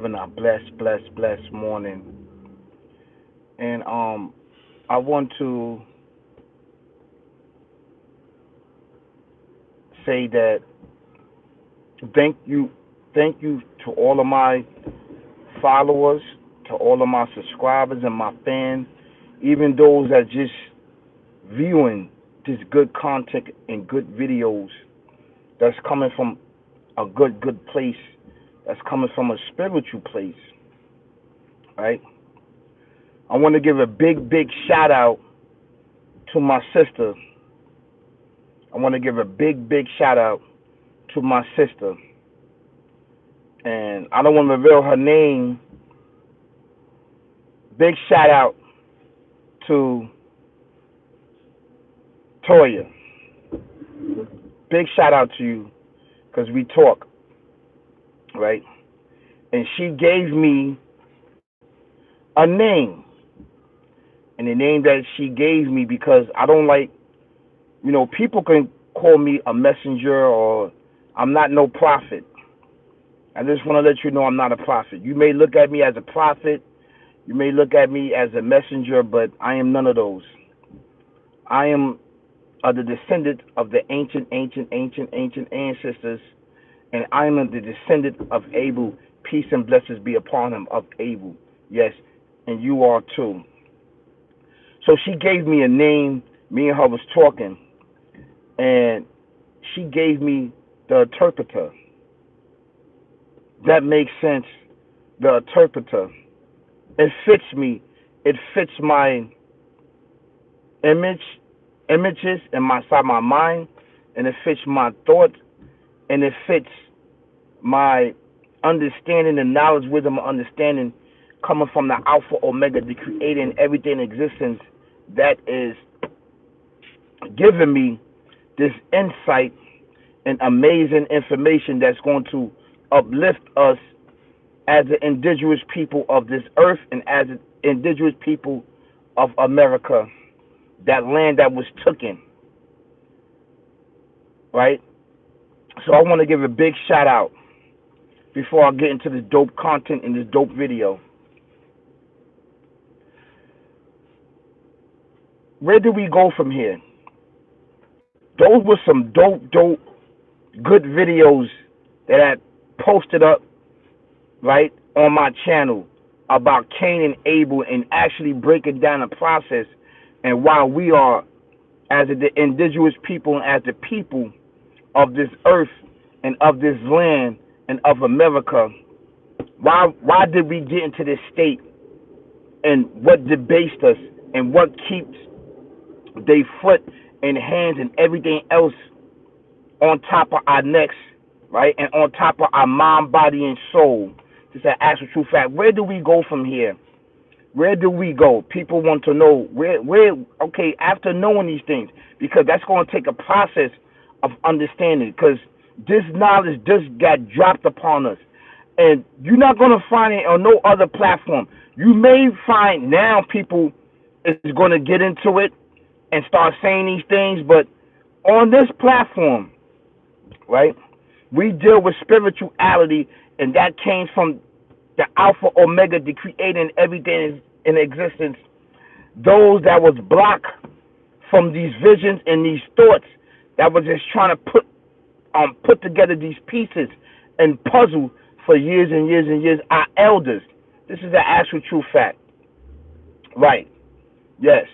having a blessed morning. And I want to say that thank you, thank you to all of my followers, to all of my subscribers and my fans, even those that just viewing this good content and good videos that's coming from a good place, that's coming from a spiritual place, right? I want to give a big shout out to my sister. I want to give a big shout out to my sister, and I don't want to reveal her name. Big shout out to Toya. Big shout out to you because we talk, right? And she gave me a name, and the name that she gave me because I don't like, people can call me a messenger or I'm not no prophet. I just want to let you know I'm not a prophet. You may look at me as a prophet, you may look at me as a messenger, but I am none of those. I am the descendant of the ancient ancestors, and I am the descendant of Abel. Peace and blessings be upon him of Abel. Yes, and you are too. So she gave me a name. Me and her was talking, and she gave me the interpreter. That makes sense. The interpreter. It fits me. It fits my image, images inside my mind, and it fits my thoughts, and it fits my understanding and knowledge, wisdom, and understanding coming from the Alpha Omega, the Creator and everything in existence that is giving me this insight and amazing information that's going to uplift us as the indigenous people of this earth and as the indigenous people of America, that land that was taken, right? So I want to give a big shout out before I get into this dope content in this dope video. Where do we go from here? Those were some dope, good videos that I posted up, right, on my channel about Cain and Abel and actually breaking down the process and why we are, as the indigenous people and as the people of this earth and of this land and of America, why did we get into this state and what debased us and what keeps their foot and hands and everything else on top of our necks, right? And on top of our mind, body, and soul. This is an actual true fact. Where do we go from here? Where do we go? People want to know okay, after knowing these things, because that's going to take a process of understanding, because this knowledge just got dropped upon us. And you're not going to find it on no other platform. You may find now people is going to get into it and start saying these things, but on this platform, right, we deal with spirituality, and that came from the Alpha Omega, the Creator, and everything in existence. Those that was blocked from these visions and these thoughts, that was just trying to put together these pieces and puzzle for years and years and years. Our elders. This is the actual true fact. Right. Yes.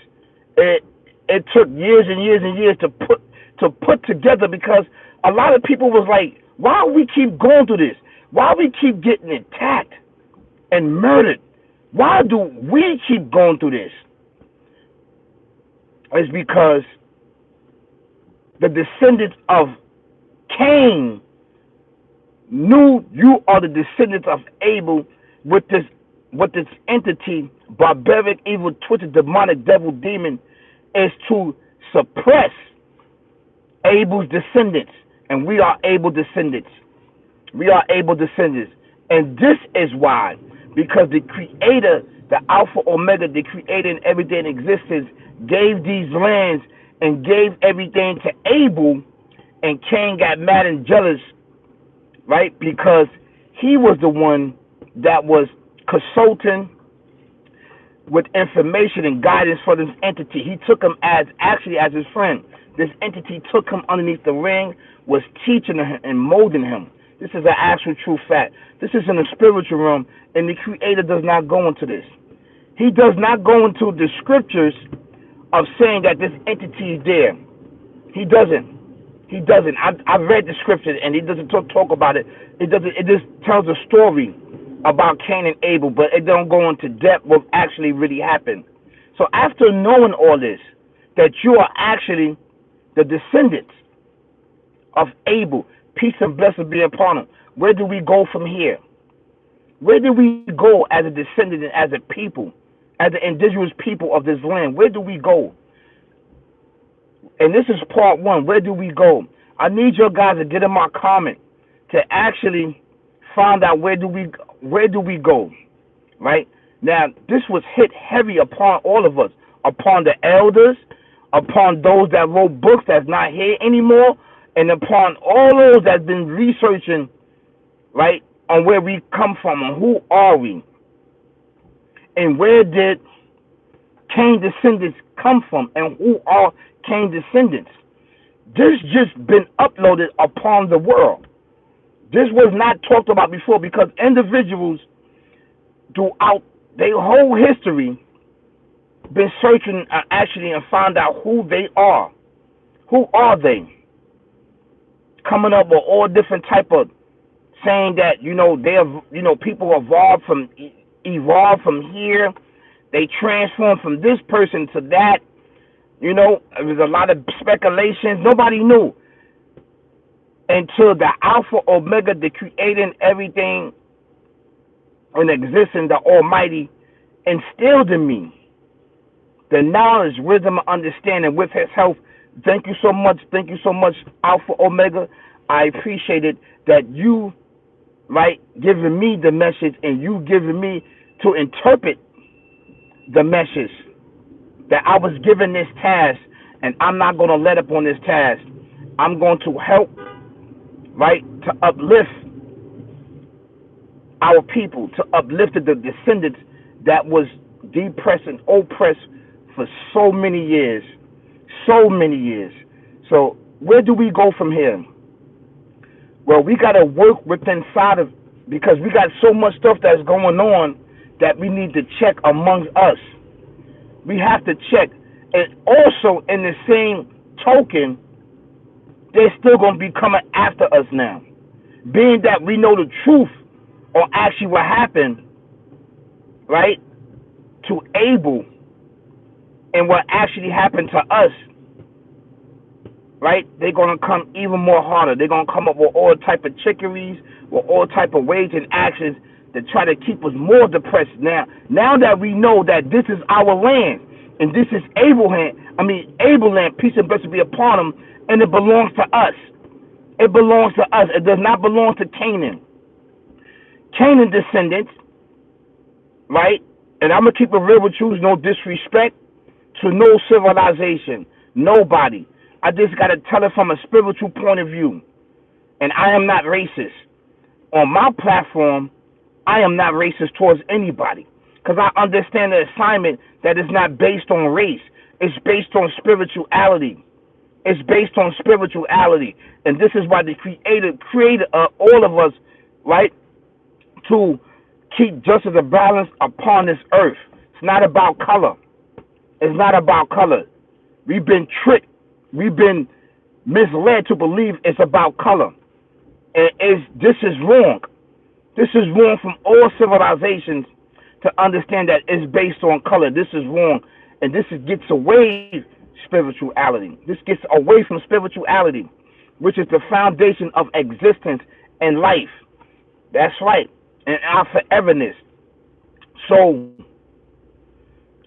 It took years and years and years to put together, because a lot of people was like, why we keep going through this? Why we keep getting attacked and murdered? Why do we keep going through this? It's because the descendants of Cain knew you are the descendants of Abel with this entity, barbaric, evil, twisted, demonic, devil, demon, is to suppress Abel's descendants, and we are Abel descendants. We are Abel descendants, and this is why, because the Creator, the Alpha Omega, the Creator and everything in existence, gave these lands and gave everything to Abel, and Cain got mad and jealous, right? Because he was the one that was consulting with information and guidance for this entity. He took him as his friend. This entity took him underneath the ring, was teaching him and molding him. This is an actual true fact. This is in the spiritual realm, and the Creator does not go into this. He does not go into the scriptures of saying that this entity is there. He doesn't. He doesn't. I've read the scriptures, and he doesn't talk about it. It doesn't. It just tells a story about Cain and Abel, but it don't go into depth what actually really happened. So after knowing all this, that you are actually the descendants of Abel, peace and blessing be upon him, where do we go from here? Where do we go as a descendant and as a people, as the indigenous people of this land? Where do we go? And this is part one. Where do we go? I need your guys to get in my comment to actually find out where do we go, right? Now, this was hit heavy upon all of us, upon the elders, upon those that wrote books that's not here anymore, and upon all those that's been researching, right, on where we come from and who are we, and where did Cain descendants come from, and who are Cain descendants. This just been uploaded upon the world. This was not talked about before because individuals throughout their whole history been searching actually and found out who they are. Who are they? Coming up with all different type of saying that people evolved from here. They transformed from this person to that. There was a lot of speculations. Nobody knew until the Alpha Omega, the creating everything in existence, the Almighty, instilled in me the knowledge, wisdom, and understanding with His help. Thank you so much. Thank you so much, Alpha Omega. I appreciate it that you, right, giving me the message and you giving me to interpret the message that I was given this task, and I'm not going to let up on this task. I'm going to help, right, to uplift our people, to uplift the descendants that was depressed and oppressed for so many years. So many years. So where do we go from here? Well, we got to work within inside of, because we got so much stuff that's going on that we need to check amongst us. We have to check. And also, in the same token, they're still going to be coming after us now. Being that we know the truth or actually what happened, right, to Abel and what actually happened to us, right, they're going to come even more harder. They're going to come up with all type of trickeries, with all type of ways and actions to try to keep us more depressed. Now that we know that this is our land, and this is Abel land, peace and blessing be upon him, and it belongs to us. It belongs to us. It does not belong to Canaan. Canaan descendants, right, and I'm going to keep it real with you, no disrespect to no civilization, nobody. I just got to tell it from a spiritual point of view, and I am not racist. On my platform, I am not racist towards anybody because I understand the assignment that is not based on race. It's based on spirituality. It's based on spirituality. And this is why the Creator created all of us, right, to keep justice and balance upon this earth. It's not about color. It's not about color. We've been tricked. We've been misled to believe it's about color. And this is wrong. This is wrong from all civilizations to understand that it's based on color. This is wrong. And this gets away spirituality. This gets away from spirituality, which is the foundation of existence and life. That's right. And our foreverness. So,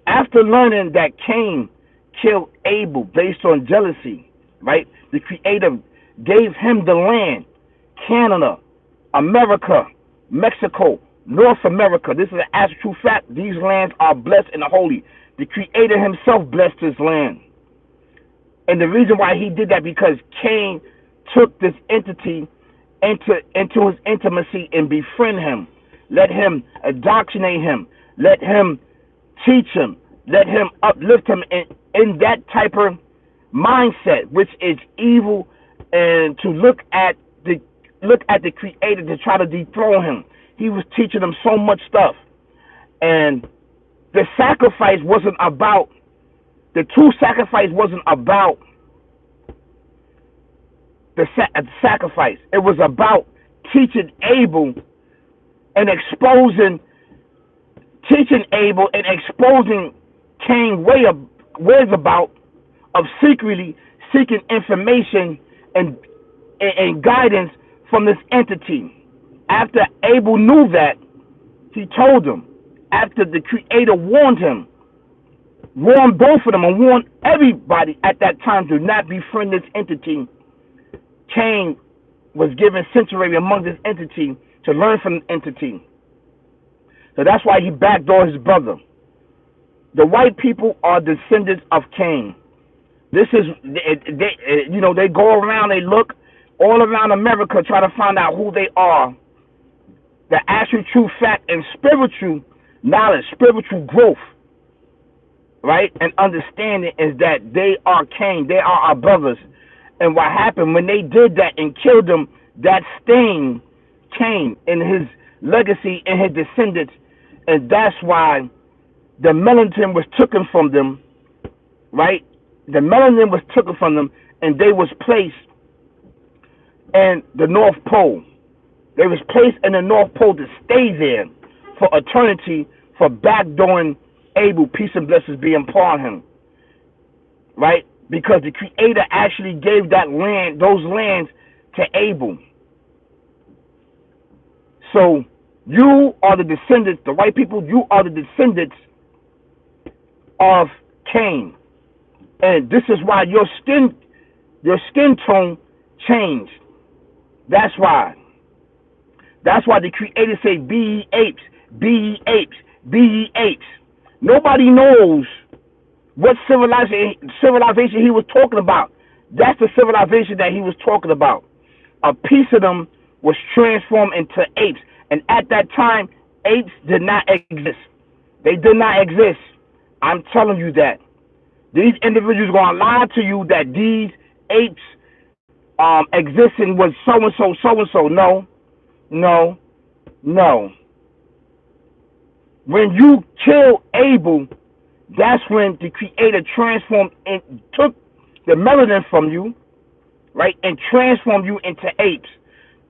after learning that Cain killed Abel based on jealousy, right, the Creator gave him the land, Canada, America, Mexico, North America. This is an actual fact. These lands are blessed and holy. The Creator himself blessed this land. And the reason why he did that, because Cain took this entity into his intimacy and befriend him. let him indoctrinate him, let him teach him, let him uplift him in that type of mindset, which is evil, and to look at the Creator to try to dethrone him. He was teaching them so much stuff, and the sacrifice wasn't about the true sacrifice wasn't about the sacrifice. It was about teaching Abel and exposing Cain's ways about of secretly seeking information and guidance from this entity. After Abel knew that, he told him, after the Creator warned both of them, and warned everybody at that time to not befriend this entity, Cain was given sanctuary among this entity to learn from the entity. So that's why he backdoored his brother. The white people are descendants of Cain. This is, they go around, they look all around America, try to find out who they are. The actual true fact and spiritual knowledge, spiritual growth, right, and understanding is that they are Cain. They are our brothers. And what happened when they did that and killed them, that stained Cain in his legacy and his descendants. And that's why the melanin was taken from them, right? The melanin was taken from them, and they was placed in the North Pole. They was placed in the North Pole to stay there for eternity, for backdooring Abel, peace and blessings be upon him, right? Because the Creator actually gave those lands to Abel. So you are the descendants, the white people, you are the descendants of Cain. And this is why your skin tone changed. That's why. That's why the Creator said, be ye apes, be ye apes, be ye apes. Nobody knows what civilization he was talking about. That's the civilization that he was talking about. A piece of them was transformed into apes. And at that time, apes did not exist. They did not exist. I'm telling you that. These individuals are going to lie to you that these apes existing was so-and-so, so-and-so. No, no, no. When you kill Abel, that's when the Creator transformed and took the melanin from you, right, and transformed you into apes.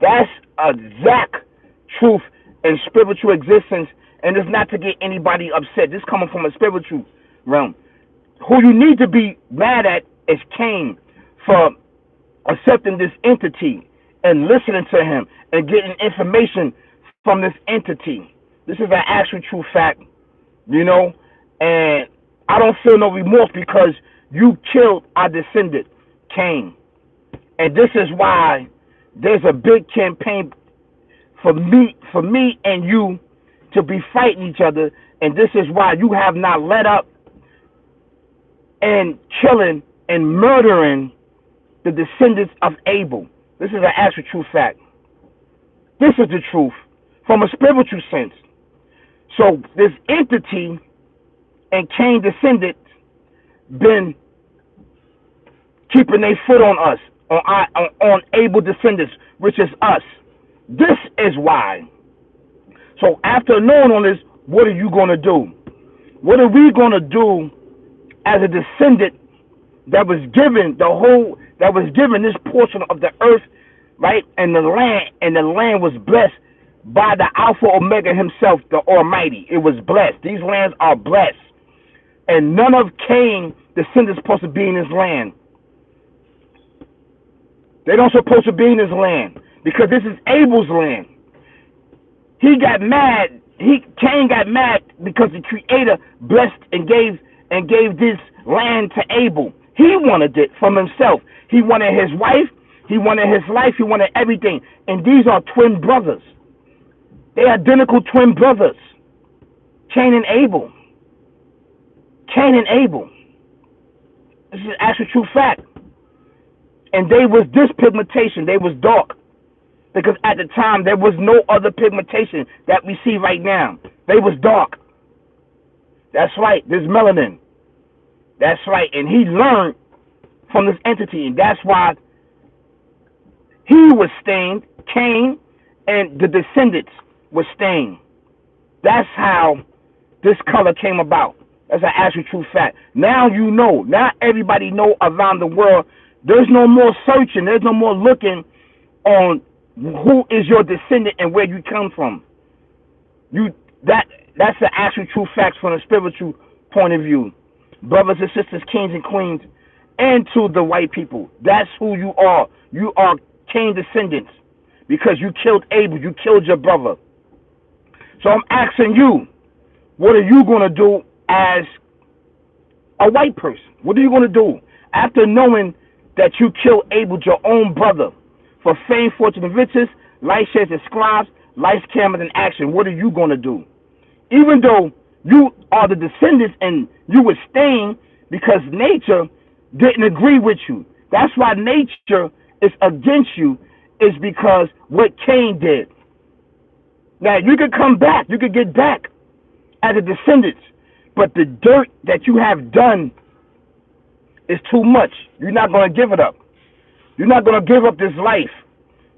That's exact truth and spiritual existence, and it's not to get anybody upset. This coming from a spiritual realm. Who you need to be mad at is Cain for accepting this entity and listening to him and getting information from this entity. This is an actual true fact, and I don't feel no remorse because you killed our descendant, Cain. And this is why there's a big campaign for me and you to be fighting each other, and this is why you have not let up and killing and murdering the descendants of Abel. This is an actual true fact. This is the truth from a spiritual sense. So this entity and Cain descendants been keeping their foot on us, on Abel descendants, which is us. This is why. So after knowing all this, what are you going to do? What are we going to do as a descendant that was given this portion of the earth, right, and the land was blessed by the Alpha Omega himself, the Almighty. It was blessed. These lands are blessed. And none of Cain's descendants supposed to be in his land. They don't supposed to be in his land because this is Abel's land. He got mad. Cain got mad because the Creator blessed and gave this land to Abel. He wanted it from himself. He wanted his wife. He wanted his life. He wanted everything. And these are twin brothers. They're identical twin brothers. Cain and Abel. Cain and Abel. This is actual true fact. And they was this pigmentation. They was dark. Because at the time, there was no other pigmentation that we see right now. They was dark. That's right. There's melanin. That's right. And he learned from this entity. And that's why he was stained, Cain, and the descendants were stained. That's how this color came about. That's an actual true fact. Now you know. Now everybody know around the world. There's no more searching. There's no more looking on who is your descendant and where you come from. That's the actual true facts from a spiritual point of view. Brothers and sisters, kings and queens, and to the white people. That's who you are. You are Cain descendants because you killed Abel. You killed your brother. So I'm asking you, what are you going to do as a white person? What are you going to do after knowing that you killed Abel, your own brother, for fame, fortune, and riches, light shades and scribes, lights, cameras, and action? What are you going to do? Even though you are the descendants and you were stained because nature didn't agree with you. That's why nature is against you, is because what Cain did. Now, you could come back. You could get back as a descendant. But the dirt that you have done is too much. You're not going to give it up. You're not going to give up this life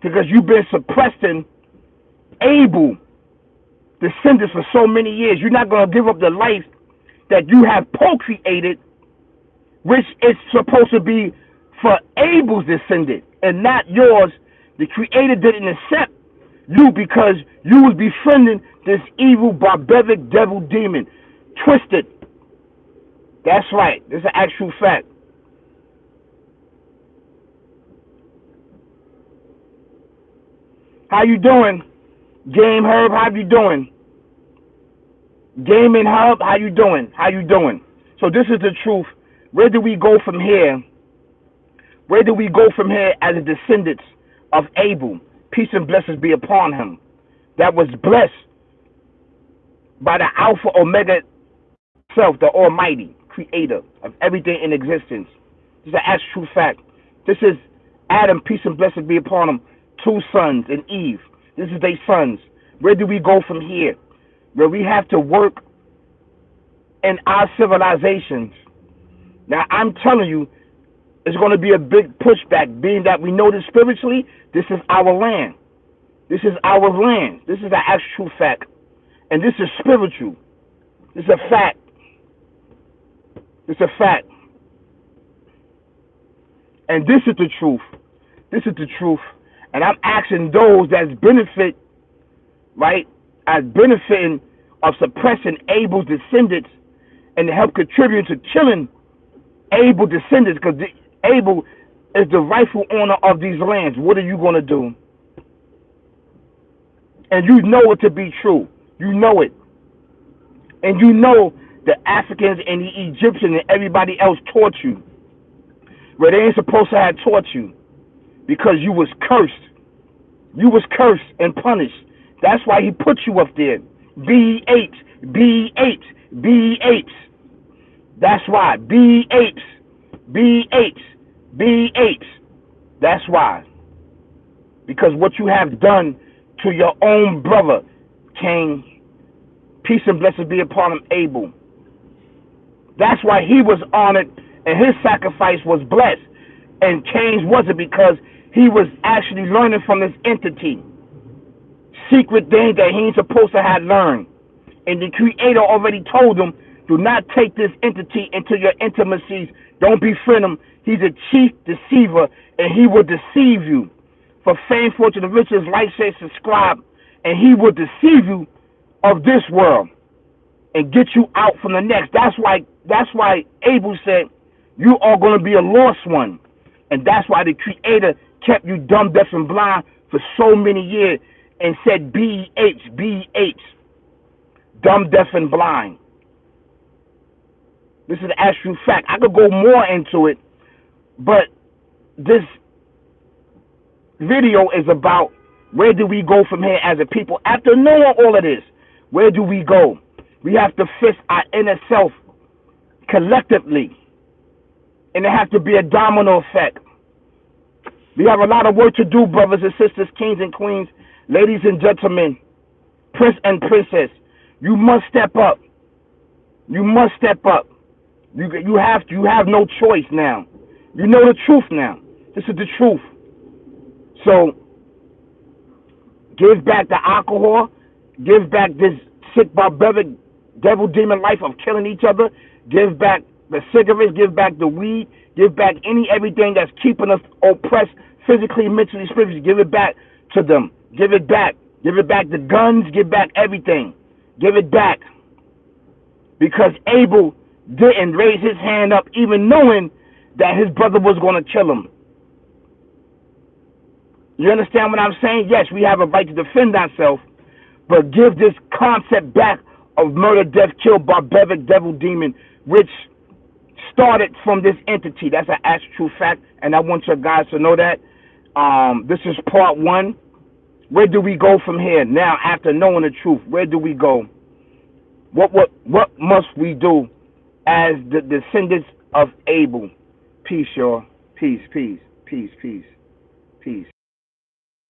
because you've been suppressing Abel descendants for so many years. You're not going to give up the life that you have procreated, which is supposed to be for Abel's descendant and not yours. The Creator didn't accept you because you was befriending this evil, barbaric devil demon. Twisted. That's right. This is an actual fact. How you doing? Game Herb, how you doing? Gaming Hub, how you doing? How you doing? So this is the truth. Where do we go from here? Where do we go from here as a descendants of Abel? Peace and blessings be upon him. That was blessed by the Alpha Omega self, the Almighty Creator of everything in existence. This is an actual fact. This is Adam, peace and blessings be upon him. 2 sons and Eve. This is their sons. Where do we go from here? Where we have to work in our civilizations. Now, I'm telling you, it's going to be a big pushback, being that we know this spiritually. This is our land. This is our land. This is the actual fact. And this is spiritual. This is a fact. It's a fact. And this is the truth. This is the truth. And I'm asking those that benefit, right, as benefiting of suppressing Abel's descendants and to help contribute to killing Abel's descendants, because Abel is the rightful owner of these lands. What are you going to do? And you know it to be true. You know it. And you know the Africans and the Egyptians and everybody else taught you where they ain't supposed to have taught you, because you was cursed. You was cursed and punished. That's why he put you up there. Be apes. Be apes. Be apes. That's why. Be apes. Be apes. Be apes. That's why. Because what you have done to your own brother, Cain, peace and blessings be upon him, Abel. That's why he was honored and his sacrifice was blessed. And Cain's wasn't, because he was actually learning from this entity. Secret things that he ain't supposed to have learned. And the Creator already told him, do not take this entity into your intimacies. Don't befriend him. He's a chief deceiver, and he will deceive you. For fame, fortune, and riches, light, shade, subscribe, and he will deceive you of this world and get you out from the next. That's why Abel said, you are going to be a lost one. And that's why the Creator kept you dumb, deaf, and blind for so many years and said, BH, dumb, deaf, and blind. This is the actual fact. I could go more into it, but this video is about where do we go from here as a people. After knowing all of this, where do we go? We have to fix our inner self collectively, and it has to be a domino effect. We have a lot of work to do, brothers and sisters, kings and queens, ladies and gentlemen, prince and princess. You must step up. You must step up. You have no choice now. You know the truth now. This is the truth. So give back the alcohol. Give back this sick, barbaric, devil demon life of killing each other. Give back the cigarettes. Give back the weed. Give back everything that's keeping us oppressed physically, mentally, spiritually. Give it back to them. Give it back. Give it back the guns. Give back everything. Give it back. Because Abel didn't raise his hand up even knowing that his brother was going to kill him. You understand what I'm saying? Yes, we have a right to defend ourselves, but give this concept back of murder, death, kill, barbaric, devil, demon, which started from this entity. That's an actual true fact, and I want you guys to know that. This is part one. Where do we go from here? Now, after knowing the truth, where do we go? What must we do as the descendants of Abel? Peace, y'all. Peace, peace, peace, peace, peace.